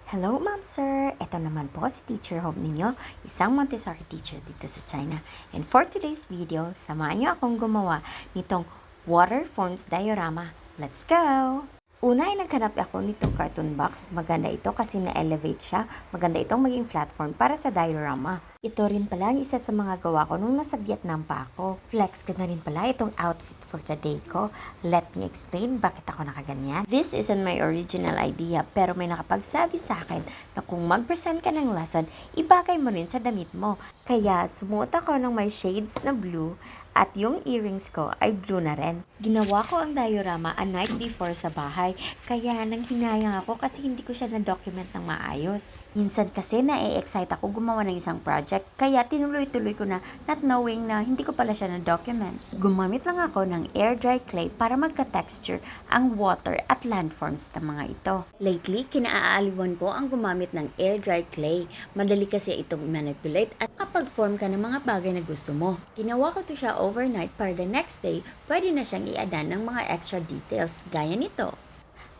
Hello, Ma'am Sir! Ito naman po si Teacher Hope ninyo, isang Montessori teacher dito sa China. And for today's video, samahan niyo akong gumawa nitong water forms diorama. Let's go! Una ay naghanap ako nitong cartoon box. Maganda ito kasi na-elevate siya. Maganda itong maging platform para sa diorama. Ito rin pala ang isa sa mga gawa ko nung nasa Vietnam pa ako. Flex ko na rin pala itong outfit for the day ko. Let me explain bakit ako nakaganyan. This isn't my original idea pero may nakapagsabi sa akin na kung mag-present ka ng lesson, ibagay mo rin sa damit mo. Kaya sumuot ako ng may shades na blue at yung earrings ko ay blue na rin. Ginawa ko ang diorama a night before sa bahay, kaya nang hinayang ako kasi hindi ko siya na-document ng maayos. Minsan kasi na-excite ako gumawa ng isang project, kaya tinuloy-tuloy ko na not knowing na hindi ko pala siya na-document. Gumamit lang ako ng air dry clay para magka-texture ang water at landforms ng mga ito. Lately, kinaaaliwan ko ang gumamit ng air dry clay. Madali kasi itong manipulate at kapag-form ka ng mga bagay na gusto mo. Ginawa ko to siya overnight para the next day, pwede na siyang i-add ng mga extra details gaya nito.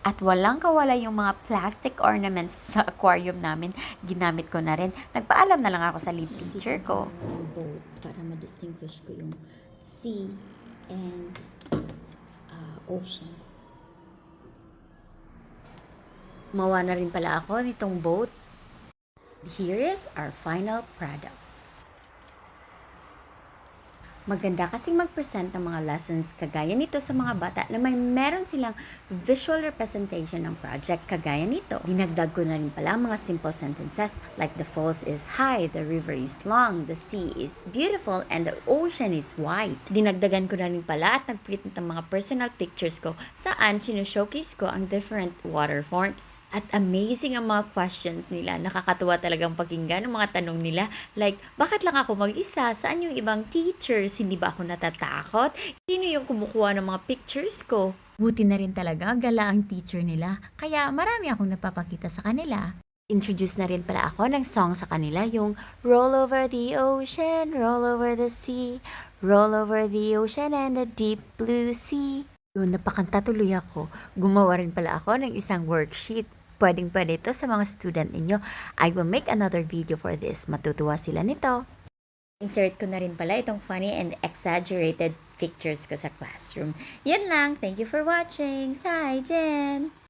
At walang kawala yung mga plastic ornaments sa aquarium namin. Ginamit ko na rin. Nagpaalam na lang ako sa lead teacher ko. Boat para ma-distinguish ko yung sea and ocean. Mawa na rin pala ako nitong boat. Here is our final product. Maganda kasing mag-present ng mga lessons kagaya nito sa mga bata na meron silang visual representation ng project kagaya nito. Dinagdag ko na rin pala mga simple sentences like the falls is high, the river is long, the sea is beautiful, and the ocean is wide. Dinagdagan ko na rin pala at nag-print ng mga personal pictures ko saan showcase ko ang different water forms. At amazing ang mga questions nila. Nakakatuwa talagang pakinggan ang mga tanong nila like, bakit lang ako mag-isa? Saan yung ibang teachers? Hindi ba ako natatakot? Sino yung kumukuha ng mga pictures ko? Buti na rin talaga, gala ang teacher nila. Kaya marami akong napapakita sa kanila. Introduce na rin pala ako ng song sa kanila, yung Roll over the ocean, roll over the sea, roll over the ocean and the deep blue sea. Doon napakanta tuloy ako. Gumawa rin pala ako ng isang worksheet. Pwedeng-pwede ito sa mga student ninyo. I will make another video for this. Matutuwa sila nito. Insert ko na rin pala itong funny and exaggerated pictures ko sa classroom. Yan lang. Thank you for watching. Bye, Jen!